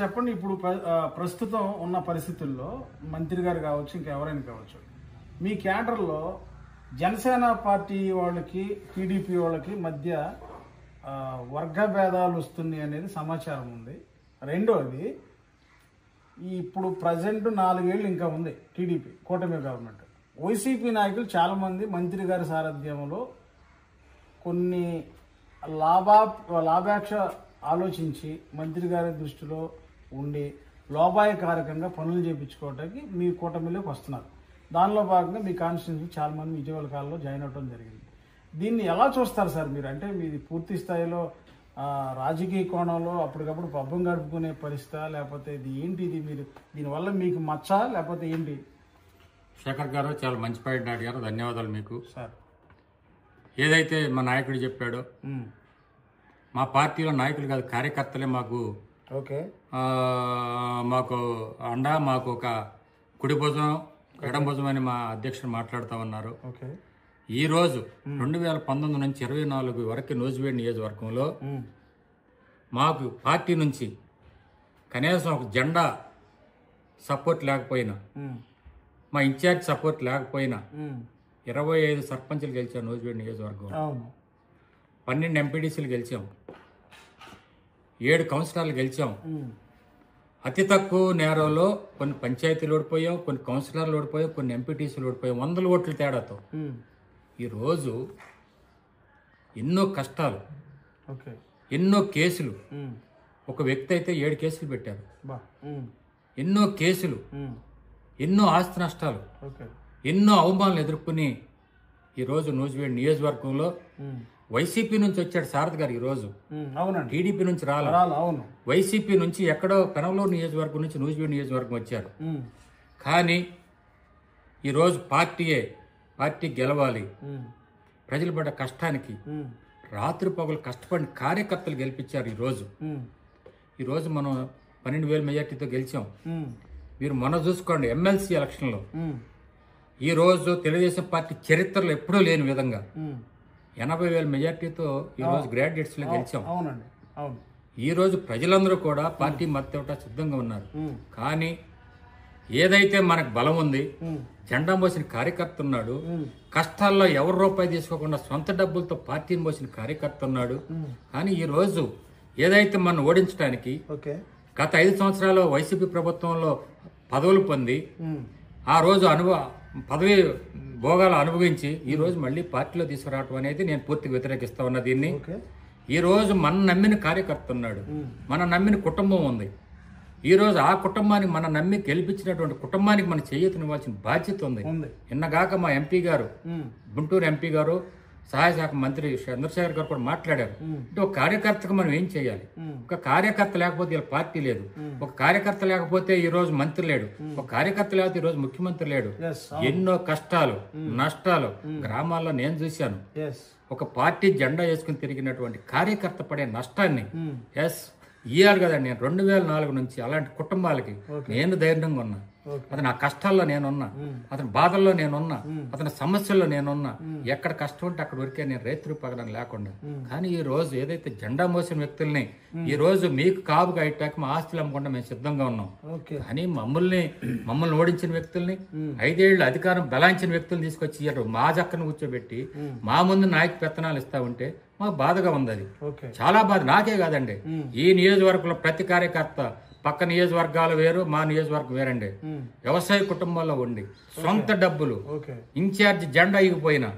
చెప్పండి, ఇప్పుడు ప్రస్తుతం ఉన్న పరిస్థితుల్లో మంత్రి గారు కావచ్చు, ఇంకెవరైనా కావచ్చు, మీ క్యాడర్లో జనసేన పార్టీ వాళ్ళకి టీడీపీ వాళ్ళకి మధ్య వర్గ భేదాలు వస్తున్నాయి అనేది సమాచారం ఉంది. రెండోది, ఇప్పుడు ప్రజెంట్ 4 ఏళ్ళు ఇంకా ఉంది టీడీపీ కూటమి గవర్నమెంట్. వైసీపీ నాయకులు చాలామంది మంత్రి గారి సారథ్యంలో కొన్ని లాభాపేక్ష ఆలోచించి మంత్రి గారి దృష్టిలో ఉండి లోపాయకారకంగా పనులు చేయించుకోవడానికి మీ కూటమిలోకి వస్తున్నారు. దానిలో భాగంగా మీ కాన్స్టిట్యూన్సీ చాలామంది ఇటీవల కాలంలో జాయిన్ అవ్వడం జరిగింది. దీన్ని ఎలా చూస్తారు సార్ మీరు? అంటే మీది పూర్తి స్థాయిలో రాజకీయ కోణంలో అప్పటికప్పుడు పబ్బం గడుపుకునే పరిస్థితి, లేకపోతే ఇది ఏంటి, ఇది మీరు దీనివల్ల మీకు మచ్చ లేకపోతే ఏంటి? శేఖర్ గారు చాలా మంచి పాయింట్ అడిగారు, ధన్యవాదాలు మీకు సార్. ఏదైతే మా నాయకుడు చెప్పాడో, మా పార్టీలో నాయకులు కాదు కార్యకర్తలే మాకు మాకు అండ, మాకు ఒక కుడి భుజం ఎడం భుజం అని మా అధ్యక్షుడు మాట్లాడుతూ ఉన్నారు. ఈరోజు 2019 నుంచి 24 వరకు నూజివీడు నియోజకవర్గంలో మాకు పార్టీ నుంచి కనీసం ఒక జెండా సపోర్ట్ లేకపోయినా, మా ఇన్ఛార్జ్ సపోర్ట్ లేకపోయినా 25 సర్పంచులు గెలిచాం నూజివీడు నియోజకవర్గం, 12 ఎంపీడీసీలు గెలిచాం, 7 కౌన్సిలర్లు గెలిచాం. అతి తక్కువ నేరంలో కొన్ని పంచాయతీలు ఓడిపోయాం, కొన్ని కౌన్సిలర్లు ఓడిపోయాం, కొన్ని ఎంపీటీసీలు ఓడిపోయాం, 100 ఓట్ల తేడాతో. ఈరోజు ఎన్నో కష్టాలు, ఎన్నో కేసులు, ఒక వ్యక్తి అయితే 7 కేసులు పెట్టారు, ఎన్నో కేసులు, ఎన్నో ఆస్తి నష్టాలు, ఎన్నో అవమానాలు ఎదుర్కొని ఈరోజు నూజివీడు నియోజకవర్గంలో వైసీపీ నుంచి వచ్చాడు సారథి గారు. ఈరోజు టీడీపీ నుంచి రాలేదు, వైసీపీ నుంచి ఎక్కడో పెనమలూరు నియోజకవర్గం నుంచి నూజివీడు నియోజకవర్గం వచ్చారు. కానీ ఈరోజు పార్టీ గెలవాలి, ప్రజలు పడ్డ కష్టానికి రాత్రి పగలు కష్టపడిన కార్యకర్తలు గెలిపించారు. ఈరోజు మనం 12,000 మెజార్టీతో గెలిచాం. మీరు మొన్న చూసుకోండి ఎమ్మెల్సీ ఎలక్షన్లో, ఈరోజు తెలుగుదేశం పార్టీ చరిత్రలో ఎప్పుడూ లేని విధంగా 80,000 మెజార్టీతో ఈరోజు గ్రాడ్యుయేట్స్లో గెలిచాం. ఈరోజు ప్రజలందరూ కూడా పార్టీ మద్దతు సిద్ధంగా ఉన్నారు. కానీ ఏదైతే మనకు బలం ఉంది, జెండా మోసిన కార్యకర్త ఉన్నాడు, కష్టాల్లో ఎవరు రూపాయి తీసుకోకుండా సొంత డబ్బులతో పార్టీని మోసిన కార్యకర్త ఉన్నాడు. కానీ ఈరోజు ఏదైతే మనం ఓడించడానికి గత 5 సంవత్సరాలు వైసీపీ ప్రభుత్వంలో పదవులు పొంది ఆ రోజు పదవి భోగాలు అనుభవించి ఈ రోజు మళ్ళీ పార్టీలో తీసుకురావటం అనేది నేను పూర్తిగా వ్యతిరేకిస్తా ఉన్నా. దీన్ని ఈరోజు మన నమ్మిన కార్యకర్త ఉన్నాడు, మన నమ్మిన కుటుంబం ఉంది. ఈరోజు ఆ కుటుంబానికి మన నమ్మి గెలిపించినటువంటి కుటుంబానికి మన చేయూతనివ్వాల్సిన బాధ్యత ఉంది. నిన్నగాక మా ఎంపీ గారు, గుంటూరు ఎంపీ గారు, సహాయ శాఖ మంత్రి చంద్రశేఖర్ గారు కూడా మాట్లాడారు. అంటే ఒక కార్యకర్తకు మనం ఏం చేయాలి? ఒక కార్యకర్త లేకపోతే ఇలా పార్టీ లేదు, ఒక కార్యకర్త లేకపోతే ఈ రోజు మంత్రి లేడు, ఒక కార్యకర్త లేకపోతే ఈ రోజు ముఖ్యమంత్రి లేడు. ఎన్నో కష్టాలు నష్టాలు గ్రామాల్లో నేను చూశాను. ఒక పార్టీ జెండా వేసుకుని తిరిగినటువంటి కార్యకర్త పడే నష్టాన్ని ఇయ్యాలి కదండి. నేను 2004 నుంచి అలాంటి కుటుంబాలకి నేను ధైర్యంగా ఉన్నా. అతని ఆ కష్టాల్లో నేనున్నా, అతని బాధల్లో నేనున్నా, అతని సమస్యల్లో నేనున్నా. ఎక్కడ కష్టం ఉంటే అక్కడ వరకే నేను రైతు పగడం లేకుండా. కానీ ఈ రోజు ఏదైతే జెండా మోసిన వ్యక్తుల్ని ఈ రోజు మీకు కాపుగా ఇట్టాక మా ఆస్తులు అమ్మకుండా మేము సిద్ధంగా ఉన్నాం. కానీ మమ్మల్ని ఓడించిన వ్యక్తుల్ని, 5 ఏళ్ళు అధికారం బలాయించిన వ్యక్తులు తీసుకొచ్చి మా జక్కను కూర్చోబెట్టి మా ముందు నాయక పెత్తనాలు ఇస్తా ఉంటే మాకు బాధగా ఉంది. అది చాలా బాధ. నాకే కాదండి, ఈ నియోజకవర్గంలో ప్రతి కార్యకర్త, పక్క నియోజకవర్గాలు వేరు, మా నియోజకవర్గం వేరండి. వ్యవసాయ కుటుంబంలో ఉండి సొంత డబ్బులు, ఇన్ఛార్జ్ జెండా ఇవ్వపోయినా,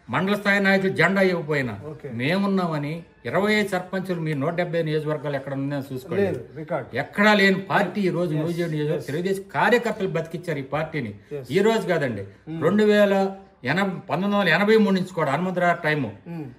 మండల స్థాయి నాయకులు జెండా ఇవ్వపోయినా మేమున్నామని 25 సర్పంచులు మీ 170 నియోజకవర్గాలు ఎక్కడ ఉందని చూసుకోండి. ఎక్కడా లేని పార్టీ ఈ రోజు నూజివీడు నియోజకవర్గం తెలుగుదేశం కార్యకర్తలు బతికిచ్చారు ఈ పార్టీని. ఈ రోజు కాదండి, 1983 నుంచి కూడా హనుమంతరావు టైము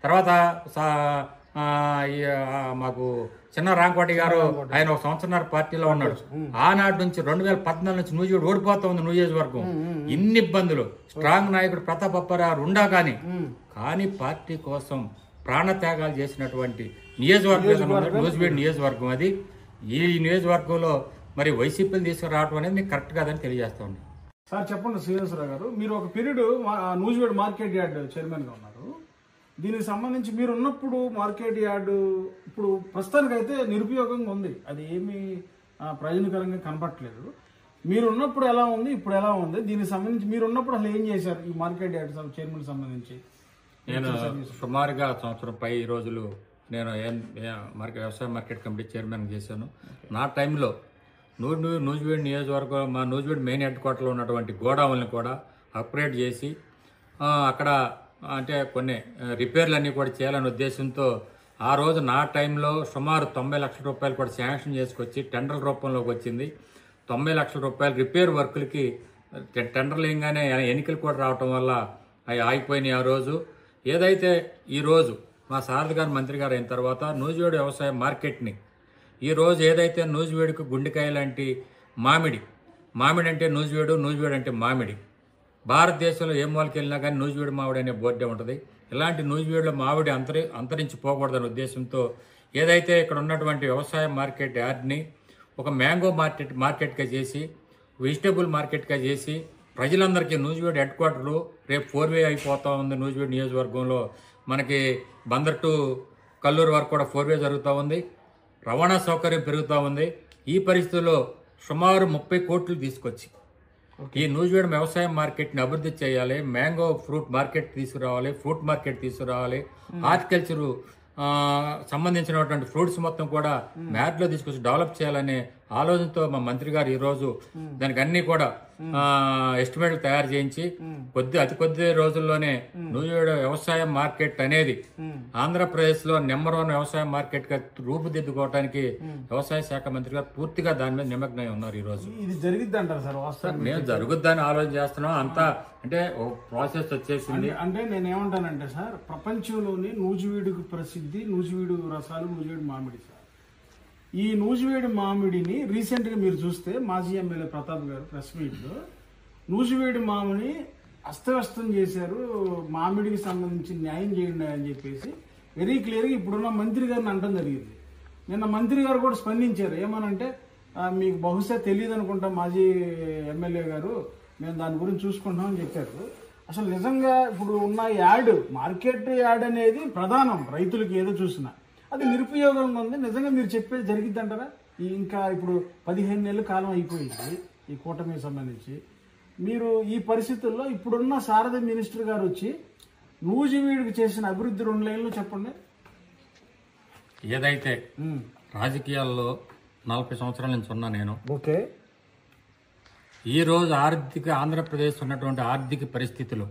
తర్వాత మాకు చిన్న రాంకోటి గారు, ఆయన 1 సంవత్సరం పార్టీలో ఉన్నాడు. ఆనాటి నుంచి 2014 నుంచి నూజివీడు ఓడిపోతా ఉంది నియోజకవర్గం. ఇన్ని ఇబ్బందులు, స్ట్రాంగ్ నాయకుడు ప్రతాప్ అప్పారావు ఉండా కానీ పార్టీ కోసం ప్రాణత్యాగాలు చేసినటువంటి నియోజకవర్గం నూజివీడు నియోజకవర్గం. అది ఈ నియోజకవర్గంలో మరి వైసీపీని తీసుకురావడం అనేది మీకు కరెక్ట్ కాదని తెలియజేస్తా ఉన్నాను. సార్ చెప్పండి శ్రీనివాసరావు గారు, మీరు ఒక period Nuzvid market yard chairman గా ఉన్నారు. దీనికి సంబంధించి మీరు ఉన్నప్పుడు మార్కెట్ యార్డు ఇప్పుడు ప్రస్తుతానికి అయితే నిరుపయోగంగా ఉంది. అది ఏమి ప్రయోజనకరంగా కనపట్లేదు. మీరు ఉన్నప్పుడు ఎలా ఉంది, ఇప్పుడు ఎలా ఉంది, దీనికి సంబంధించి మీరు ఉన్నప్పుడు అసలు ఏం చేశారు ఈ మార్కెట్ యార్డ్ చైర్మన్ సంబంధించి? నేను సుమారుగా సంవత్సరం పై రోజులు నేను వ్యవసాయ మార్కెట్ కమిటీ చైర్మన్ చేశాను. నా టైంలో నూజివీడు నియోజకవర్గం మా నూజివీడు మెయిన్ హెడ్ క్వార్టర్లో ఉన్నటువంటి గోడౌన్లను కూడా అప్గ్రేడ్ చేసి అక్కడ అంటే కొన్ని రిపేర్లు అన్నీ కూడా చేయాలనే ఉద్దేశంతో ఆ రోజు నా టైంలో సుమారు 90 లక్షల రూపాయలు కూడా శాంక్షన్ చేసుకొచ్చి టెండర్ రూపంలోకి వచ్చింది. 90 లక్షల రూపాయలు రిపేర్ వర్కులకి టెండర్లు వేయగానే ఎన్నికలు కూడా రావటం వల్ల అవి ఆగిపోయినాయి. ఆ రోజు ఏదైతే ఈరోజు మా సారథి గారు మంత్రి గారు అయిన తర్వాత నూజివీడు వ్యవసాయ మార్కెట్ని ఈరోజు ఏదైతే నూజివీడుకు గుండెకాయ లాంటి మామిడి అంటే నూజివీడు అంటే మామిడి, భారతదేశంలో ఏ మూలకి వెళ్ళినా కానీ నూజివీడు మామిడి అనే బోర్డే ఉంటుంది. ఇలాంటి నూజివీడులో మామిడి అంతరించిపోకూడదనే ఉద్దేశంతో ఏదైతే ఇక్కడ ఉన్నటువంటి వ్యవసాయ మార్కెట్ యార్డ్ని ఒక మ్యాంగో మార్కెట్గా చేసి, వెజిటేబుల్ మార్కెట్గా చేసి ప్రజలందరికీ నూజివీడు హెడ్ క్వార్టర్లు రేపు 4-వే అయిపోతూ ఉంది. నూజివీడు నియోజకవర్గంలో మనకి బందర్ టు కల్లూరు వరకు కూడా 4-వే జరుగుతూ ఉంది. రవాణా సౌకర్యం పెరుగుతూ ఉంది. ఈ పరిస్థితుల్లో సుమారు 30 కోట్లు తీసుకొచ్చి ఈ నూజివీడు వ్యవసాయ మార్కెట్ని అభివృద్ధి చేయాలి, మ్యాంగో ఫ్రూట్ మార్కెట్ తీసుకురావాలి, ఫ్రూట్ మార్కెట్ తీసుకురావాలి, హార్టికల్చర్ సంబంధించినటువంటి ఫ్రూట్స్ మొత్తం కూడా మ్యాట్లో తీసుకొచ్చి డెవలప్ చేయాలనే ఆలోచనతో మా మంత్రి గారు ఈరోజు దానికి అన్ని కూడా ఎస్టిమేట్లు తయారు చేయించి అతి కొద్ది రోజుల్లోనే నూజివీడు వ్యవసాయ మార్కెట్ అనేది ఆంధ్రప్రదేశ్ లో నెంబర్ 1 వ్యవసాయ మార్కెట్ గా రూపుదిద్దుకోవడానికి వ్యవసాయ శాఖ మంత్రి గారు పూర్తిగా దాని మీద నిమగ్నమై ఉన్నారు. ఈ రోజు ఇది జరిగిద్ది అంటారు సార్? మేము జరుగుద్దని ఆలోచన చేస్తున్నాం. అంతా అంటే ప్రాసెస్ వచ్చేసింది. అంటే నేనేమంటానంటే సార్, ప్రపంచంలోని నూజివీడుకు ప్రసిద్ధి నూజివీడు రసాలు, నూజివీడు మామిడి సార్. ఈ నూజివీడు మామిడిని రీసెంట్గా మీరు చూస్తే మాజీ ఎమ్మెల్యే ప్రతాప్ గారు ప్రెస్ మీట్లో నూజివీడు మామిడిని అస్తవ్యస్తం చేశారు, మామిడికి సంబంధించి న్యాయం చేయండి అని చెప్పేసి వెరీ క్లియర్గా ఇప్పుడున్న మంత్రి గారిని అనడం జరిగింది. నిన్న మంత్రి గారు కూడా స్పందించారు. ఏమనంటే మీకు బహుశా తెలియదు అనుకుంటా మాజీ ఎమ్మెల్యే గారు, మేము దాని గురించి చూసుకుంటామని చెప్పారు. అసలు నిజంగా ఇప్పుడు ఉన్న మార్కెట్ యార్డ్ అనేది ప్రధానం రైతులకు, ఏదో చూసినా అది నిరుపయోగంగా ఉంది. నిజంగా మీరు చెప్పేది జరిగిద్ది అంటారా? ఇంకా ఇప్పుడు 15 నెలల కాలం అయిపోయింది ఈ కూటమికి సంబంధించి. మీరు ఈ పరిస్థితుల్లో ఇప్పుడున్న సారథి మినిస్టర్ గారు వచ్చి నూజివీడుకి చేసిన అభివృద్ధి 2 లైన్లు చెప్పండి. ఏదైతే రాజకీయాల్లో 40 సంవత్సరాల నుంచి ఉన్నా నేను, ఓకే, ఈ రోజు ఆంధ్రప్రదేశ్ ఉన్నటువంటి ఆర్థిక పరిస్థితులు,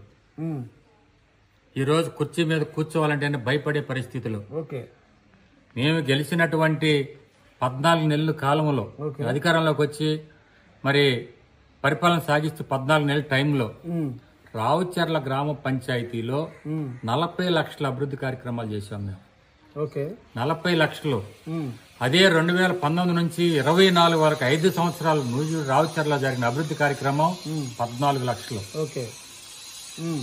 ఈ రోజు కుర్చీ మీద కూర్చోవాలంటేనే భయపడే పరిస్థితులు, ఓకే, మేము గెలిచినటువంటి 14 నెలల కాలంలో అధికారంలోకి వచ్చి మరి పరిపాలన సాగిస్తూ 14 నెలల టైంలో రావుచర్ల గ్రామ పంచాయతీలో 40 లక్షల అభివృద్ధి కార్యక్రమాలు చేశాం మేము. 40 లక్షలు. అదే 2019 నుంచి 24 వరకు 5 సంవత్సరాలు రావుచర్ల జరిగిన అభివృద్ధి కార్యక్రమం 14 లక్షలు.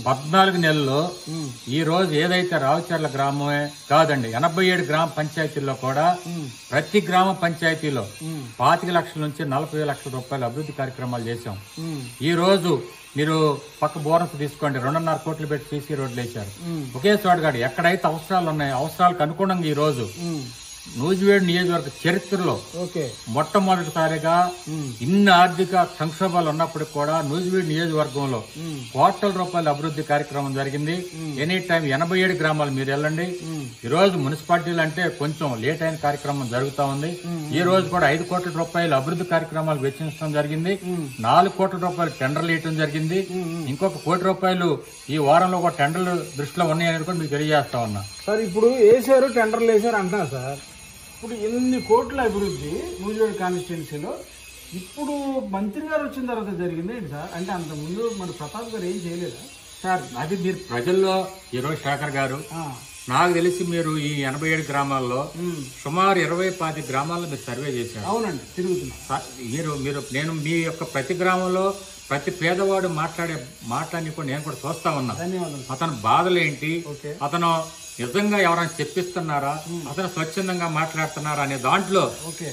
14 నెలల్లో ఈ రోజు ఏదైతే రావుచర్ల గ్రామమే కాదండి, 87 గ్రామ పంచాయతీల్లో కూడా ప్రతి గ్రామ పంచాయతీలో 25 లక్షల నుంచి 40 లక్షల రూపాయల అభివృద్ధి కార్యక్రమాలు చేశాం. ఈ రోజు మీరు పక్క బోనస్ తీసుకోండి, 2.5 కోట్లు పెట్టి సీసీ రోడ్లు వేశారు. ఒకే చోటగాడు ఎక్కడైతే అవసరాలు ఉన్నాయో అవసరాలకు అనుగుణంగా ఈ రోజు నూజివీడు నియోజకవర్గ చరిత్రలో మొట్టమొదటిసారిగా ఇన్ని ఆర్థిక సంక్షోభాలు ఉన్నప్పటికీ కూడా నూజివీడు నియోజకవర్గంలో కోట్ల రూపాయల అభివృద్ధి కార్యక్రమం జరిగింది. ఎనీ టైం 87 గ్రామాలు మీరు వెళ్ళండి. ఈ రోజు మున్సిపాలిటీలు అంటే కొంచెం లేట్ అయిన కార్యక్రమం జరుగుతా ఉంది. ఈ రోజు కూడా 5 కోట్ల రూపాయల అభివృద్ధి కార్యక్రమాలు వెచ్చించడం జరిగింది. 4 కోట్ల రూపాయలు టెండర్లు వేయడం జరిగింది. ఇంకొక 1 కోటి రూపాయలు ఈ వారంలో కూడా టెండర్లు దృష్టిలో ఉన్నాయని కూడా మీకు తెలియజేస్తా ఉన్నా. సార్ ఇప్పుడు వేసారు, టెండర్లు వేసారు అంటున్నారు సార్. ఇప్పుడు ఎన్ని కోట్ల అభివృద్ధి నూజివీడు కాన్స్టిట్యున్సీలో ఇప్పుడు మంత్రి గారు వచ్చిన తర్వాత జరిగింది ఏంటి సార్? అంటే అంతకుముందు మన ప్రతాప్ గారు ఏం చేయలేదా సార్? అది మీరు ప్రజల్లో ఈరోజు శేఖర్ గారు, నాకు తెలిసి మీరు ఈ 87 గ్రామాల్లో సుమారు 20-25 గ్రామాల్లో మీరు సర్వే చేశారు. అవునండి, తిరుగుతున్నా. నేను మీ యొక్క ప్రతి గ్రామంలో ప్రతి పేదవాడు మాట్లాడే మాటలన్నీ కూడా నేను కూడా చూస్తా ఉన్నా. అతని బాధలు ఏంటి, అతను నిజంగా ఎవరైనా చెప్పిస్తున్నారా, అసలు స్వచ్ఛందంగా మాట్లాడుతున్నారా అనే దాంట్లో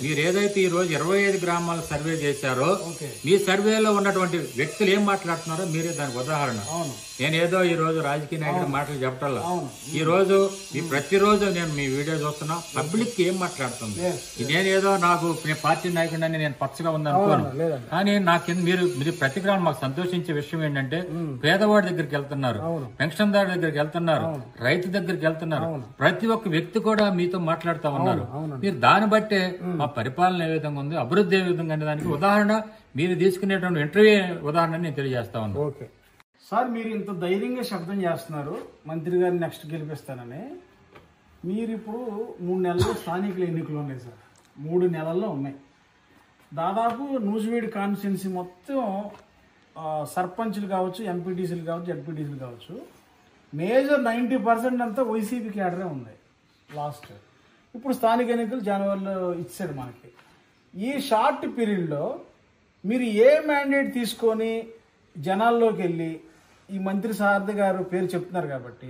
మీరు ఏదైతే ఈ రోజు 25 గ్రామాల సర్వే చేశారో మీ సర్వేలో ఉన్నటువంటి వ్యక్తులు ఏం మాట్లాడుతున్నారో మీరే దానికి ఉదాహరణ. నేనేదో ఈ రోజు రాజకీయ నాయకుడి మాటలు చెప్పటల్లా, ఈ రోజు ఈ ప్రతిరోజు నేను మీ వీడియో చూస్తున్నా, పబ్లిక్ ఏం మాట్లాడుతుంది. నేనేదో నేను పార్టీ నాయకుడిని నేను పచ్చగా ఉందనుకోను, కానీ నాకు మీరు ప్రతి గ్రామం మాకు సంతోషించే విషయం ఏంటంటే పేదవాడి దగ్గరికి వెళ్తున్నారు, పెన్షన్దారు దగ్గరికి వెళ్తున్నారు, రైతు దగ్గరికి వెళ్తున్నారు, ప్రతి ఒక్క వ్యక్తి కూడా మీతో మాట్లాడుతూ ఉన్నారు. మీరు దాన్ని బట్టే మా పరిపాలన ఏ విధంగా ఉంది, అభివృద్ధి ఏ విధంగా అనే దానికి ఉదాహరణ మీరు తీసుకునేటువంటి ఇంటర్వ్యూ ఉదాహరణ నేను తెలియజేస్తా ఉన్నాను. సార్, మీరు ఇంత ధైర్యంగా శబ్దం చేస్తున్నారు మంత్రి గారిని నెక్స్ట్ గెలిపిస్తానని. మీరు ఇప్పుడు 3 నెలల్లో స్థానికుల ఎన్నికలు ఉన్నాయి సార్, 3 నెలల్లో ఉన్నాయి. దాదాపు నూజివీడు కాన్స్టిట్యున్సీ మొత్తం సర్పంచ్లు కావచ్చు, ఎంపీటీసీలు కావచ్చు, జడ్పీటీసీలు కావచ్చు, మేజర్ 90% అంతా వైసీపీ క్యాడరే ఉంది లాస్ట్. ఇప్పుడు స్థానిక ఎన్నికలు జనవరిలో ఇచ్చాడు మనకి. ఈ షార్ట్ పీరియడ్లో మీరు ఏ మ్యాండేట్ తీసుకొని జనాల్లోకి వెళ్ళి ఈ మంత్రి సారథి గారు పేరు చెప్తున్నారు కాబట్టి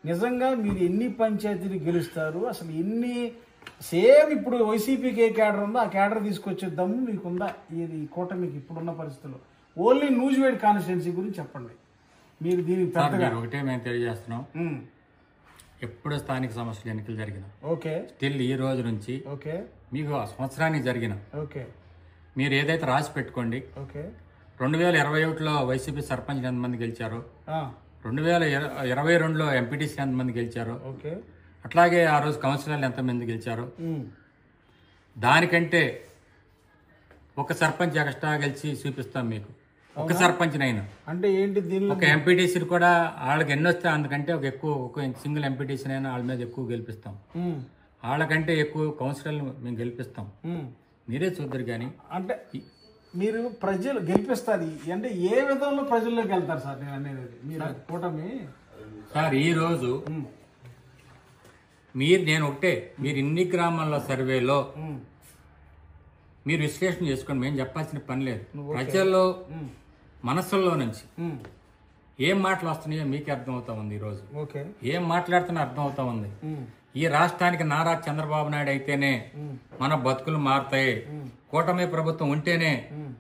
నిజంగా మీరు ఎన్ని పంచాయతీలు గెలుస్తారు, అసలు ఎన్ని సేమ్ ఇప్పుడు వైసీపీకి ఏ క్యాడర్ ఉందో ఆ క్యాడర్ తీసుకొచ్చే దమ్ము మీకుందా ఇది కూటమికి ఇప్పుడున్న పరిస్థితుల్లో? ఓన్లీ నూజివీడు కాన్స్టిట్యున్సీ గురించి చెప్పండి. మీరు దీనికి ఒకటే మేము తెలియజేస్తున్నాం, ఎప్పుడు స్థానిక సంస్థల ఎన్నికలు జరిగిన స్టిల్ ఈ రోజు నుంచి మీకు సంవత్సరానికి జరిగిన మీరు ఏదైతే రాసి పెట్టుకోండి. 2021లో వైసీపీ సర్పంచ్ ఎంతమంది గెలిచారు, 2022లో ఎంపీటీసీ ఎంతమంది గెలిచారు, అట్లాగే ఆ రోజు కౌన్సిలర్లు ఎంతమంది గెలిచారు, దానికంటే ఒక సర్పంచ్ ఎక్స్ట్రా గెలిచి చూపిస్తాం మీకు. ఒక సర్పంచ్నైనా అంటే ఏంటి, ఒక ఎంపీటీసీలు కూడా వాళ్ళకి ఎన్ని వస్తే అందుకంటే ఒక సింగిల్ ఎంపీటీసీనైనా వాళ్ళ మీద ఎక్కువ గెలిపిస్తాం, వాళ్ళకంటే ఎక్కువ కౌన్సిలర్లు మేము గెలిపిస్తాం. మీరే చూద్దరు. కానీ అంటే మీరు ప్రజలు గెలిపిస్తారు అంటే ఏ విధంలో ప్రజల్లోకి వెళ్తారు సార్? నేను అనేది మీరు కూటమి సార్, ఈ రోజు నేను ఒకటే, మీరు ఇన్ని గ్రామాల సర్వేలో మీరు విశ్లేషణ చేసుకోండి, మేము చెప్పాల్సిన పని లేదు. ప్రజల్లో మనసుల్లో నుంచి ఏం మాటలు వస్తున్నాయో మీకే అర్థం అవుతా ఉంది. ఈరోజు ఏం మాట్లాడుతున్నా అర్థం అవుతా ఉంది. ఈ రాష్ట్రానికి నారా చంద్రబాబు నాయుడు అయితేనే మన బతుకులు మారుతాయి, కూటమి ప్రభుత్వం ఉంటేనే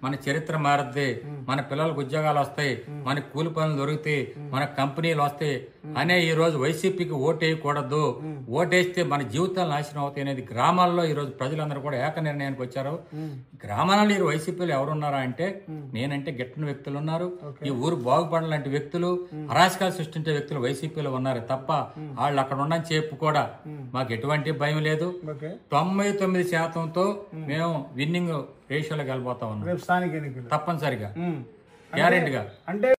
మన చరిత్ర మారుద్ది, మన పిల్లలకు ఉద్యోగాలు వస్తాయి, మన కూలి పనులు దొరుకుతాయి, మన కంపెనీలు వస్తాయి అనే ఈ రోజు వైసీపీకి ఓటేయకూడదు, ఓటేస్తే మన జీవితాలు నాశనం అవుతాయి అనేది గ్రామాల్లో ఈ రోజు ప్రజలందరూ కూడా ఏక నిర్ణయానికి వచ్చారు. గ్రామాలలో ఈ వైసీపీలో ఎవరున్నారా అంటే నేనంటే గిట్టని వ్యక్తులు ఉన్నారు, ఈ ఊరు బాగుపడాలంటే వ్యక్తులు, అరాచకాలు సృష్టించే వ్యక్తులు వైసీపీలో ఉన్నారు తప్ప వాళ్ళు అక్కడ ఉండని చెప్పు కూడా మాకు ఎటువంటి భయం లేదు. 99%తో మేము విన్నింగ్ రేషియోలోకి వెళ్ళిపోతా ఉన్నాం స్థానిక ఎన్నికలు తప్పనిసరిగా, గ్యారెంటీగా. అంటే